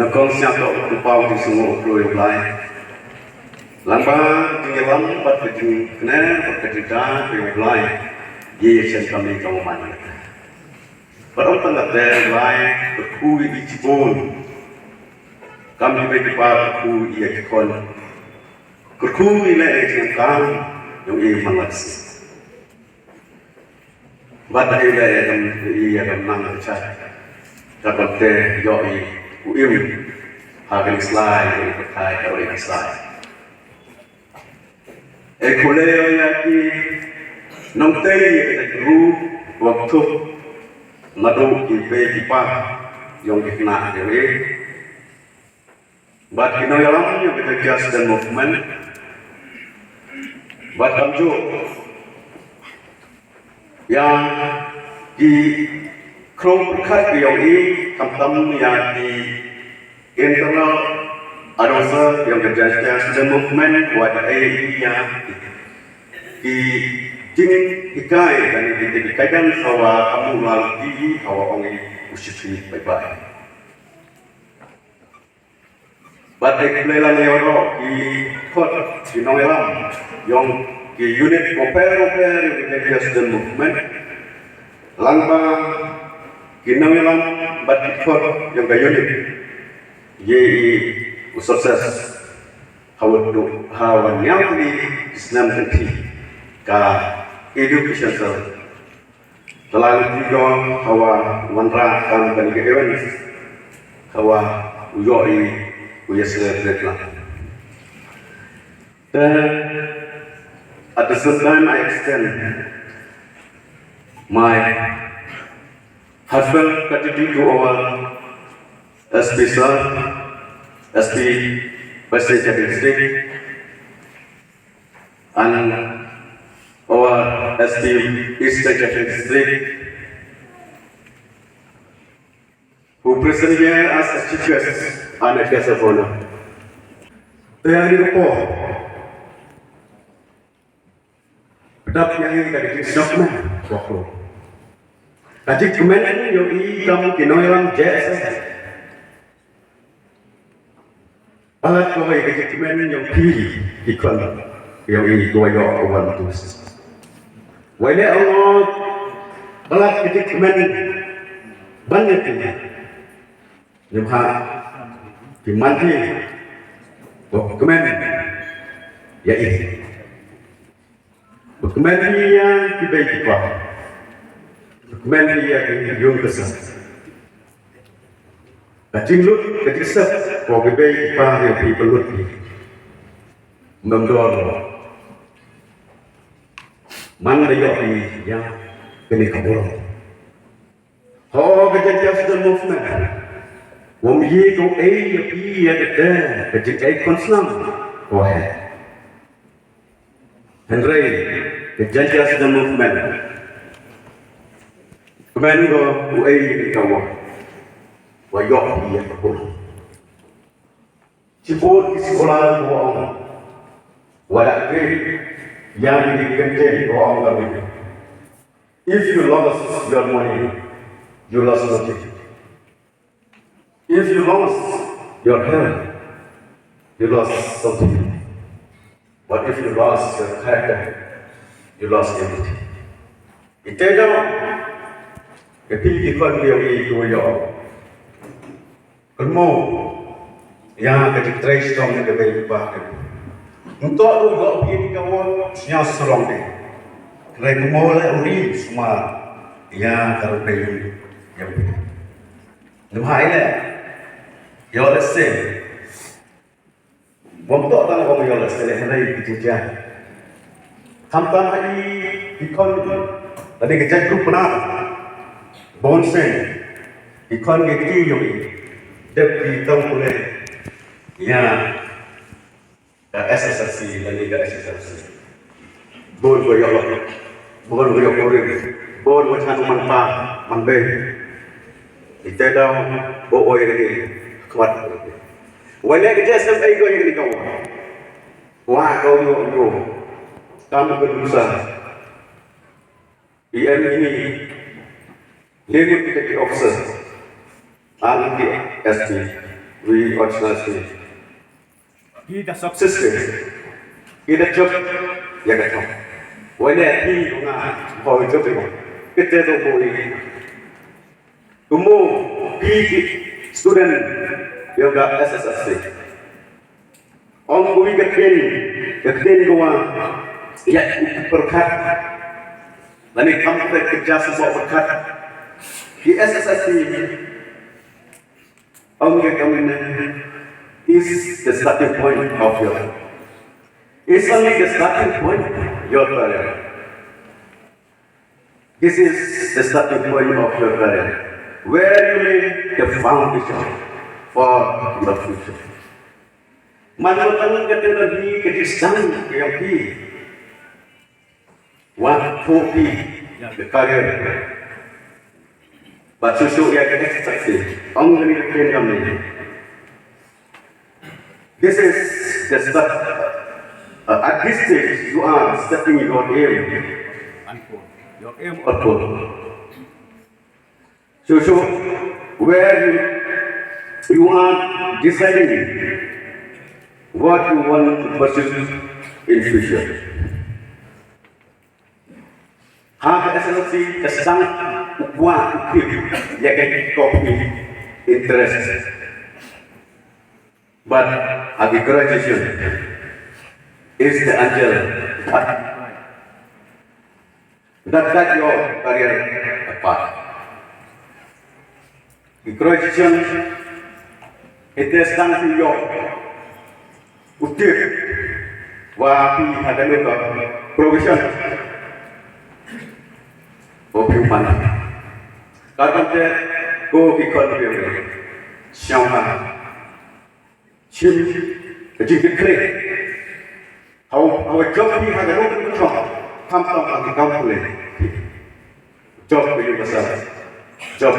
nakong siya to kupau di semua upload apply lamba tinggalan bat kejing kena bat kejida apply ye chen kami kamu mana baru tengah apply berkui di Cibon kami bagi pak berkui ia kekon berkui le yang kami yang ia mangasi bat ia yang nang chat dapat teh yoi uim hagen slide untuk kai kalau ini slide. Ekuleo yaki nongtei kita guru waktu madu kipe kipa yang kena jadi. Bat kino yalam yang kita just dan movement. Bat kamju yang di Krom berkat yang ini kampam yang di internal adosah yang berjaya sedang movement buat yang di jingkitkhlieh dan dikaikan bahwa kamu lalui bahwa orang usia baik-baik. Batik lelang yorok di kot di nongelam yang di unit oper yang berjaya sedang movement langkah Ginangilan batik kot yang kayu ni, ye sukses hawan yang di Islam nanti ka education sel. Telah juga hawa wanra kan bagi kewan hawa uyoi uyaslah lah. Dan at the same time I extend my heartfelt gratitude to our SP Sir, SP President JSM, and our SP East District, who present here as a chief guest and a guest of honor. They are in the poor. Pedap yang dari Krisna, waktu. Adik kemen yang kamu kinoyang JSM. Alat kau yang adik kemen yang pilih ikon yang ini kau yang awan tulis. Walaupun Allah alat adik kemen banyak ini. Jumpa dimanti kemen ya ini. Kemen dia dibaik apa? Kemen dia yang besar. Kacing lut, kacing sep, kau bebek pah yang people lut ni, memdor. Mana dia yang kini kabur. Oh, kejadian sudah movement. Wong ye kau ya pi ya kita, kejadian konslam. Oh Henry, kejadian sudah movement. Kemen ko uai ni kawa, wayok dia kabur. Ciput sekolah ko ang wadak ke yang dikente ko ang kami. If you lost your money, you lost nothing. If you lost your health, you lost something. But if you lost your character, you lost everything. Itu Ketika ikon dia itu ya, kermo yang ketika trace dong yang lebih baik. Untuk juga begini kawan siapa serong ni, kerana mulai uri semua yang terpilih yang begini. Nampak ini, ya lesson. Untuk tanah kami ya lesson hari kejadian. Tanpa hari ikon tadi kejadian grup pernah. Bonsen, ikon geti yang depi tahu pule, ya SSC dan juga SSC. Bon goyok, bon goyok orang, bon macam manpa, manbe. Itu dah boy lagi kuat. Walau kerja sampai kau yang dikau, wah kau yo, kamu berusaha. Ini Lenin Detective Officer, RDSP, we ordinarily kita successful. Kita job ya kan. Wala hi nga boy job ko. Kita to boy. Kumu hi student yoga SSSC. Om boy gaten gua ya berkat. Lani kamu kerja sebuah berkat. Di SSSC Om is the starting point of your life. It's only the starting point of your career. This is the starting point of your career, where you lay the foundation for your future. Manutang kata lagi kedisang yang pi, waktu pi, the career. But susu yang kena success, orang ini kena kami. This is the start. At this stage, you are setting your aim. your aim So where you are deciding what you want to pursue in future. Hak SLC kesang buat ya kayak kopi interest. But graduation is the angel that your career path. Graduation itu sedang your utir wapi ada luka provision opiuman. Karena dia go economy shim shim jingkitkhlieh. How job ni ada luka cuma kampung pule. Job beli besar, job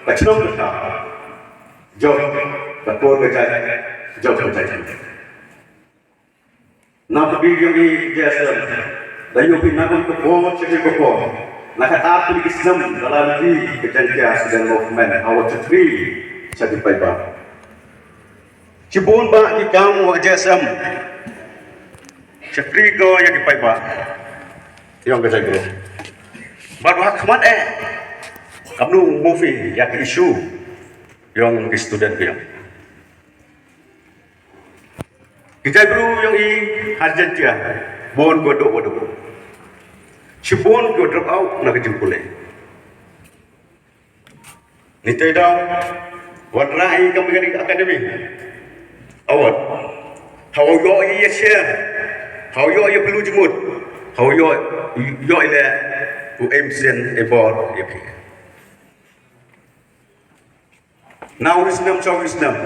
kecil besar, job betul kerja, job kerja. Nak pergi yang JSM, dah yopi nak ke port, cekik ke port. Nak apa lagi Islam dalam di kerja dan movement awak cekri jadi baik. Cibun ba di kamu JSM, cekri kau yang baik. Yang kerja guru. Baru hak kemat kamu movie yang isu yang student yang. Kita guru yang harjan dia, bon godok. Cibon go drop out nak jingkitkhlieh. Nitai dah, warnai kamu yang akademi. Awat, how yo ia share, how yo ia perlu jemut, how yo ile UMCN ebor EP. Now Islam chow Islam.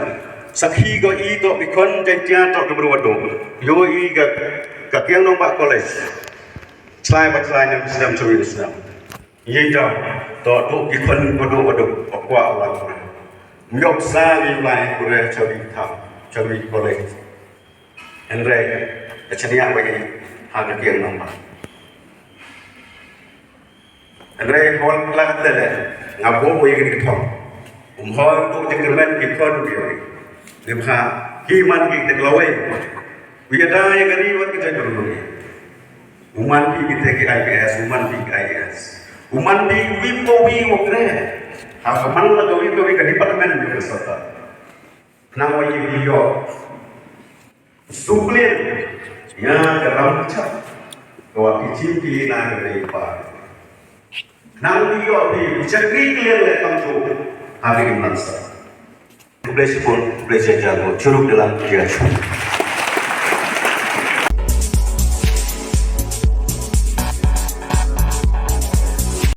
Sakhi go i to ikon jantia to ke berwado. Yo i ga kiang nombak college. Selain yang Islam chow Islam. Ye dah to ikon wado akwa awal. Myok sa ni lai kure chow college. Andre achania bagi ha kiang nombak. Andre hol kelas tele ngabo boy ke thong. Hol tu jengkemen ikon dia. Dia himan kita kelawai. Biada yang kali buat kita dulu. Uman kita ke IPS, uman ke IS. Uman di wipowi wakre. Hak man la do wipowi ke departemen juga serta. Nama video. Suplin ya keram cap. Kau kicim di nak lepas. Nama video di cekri clear le tamsu. Hari ini masa. Belajar jago, curug dalam kerja.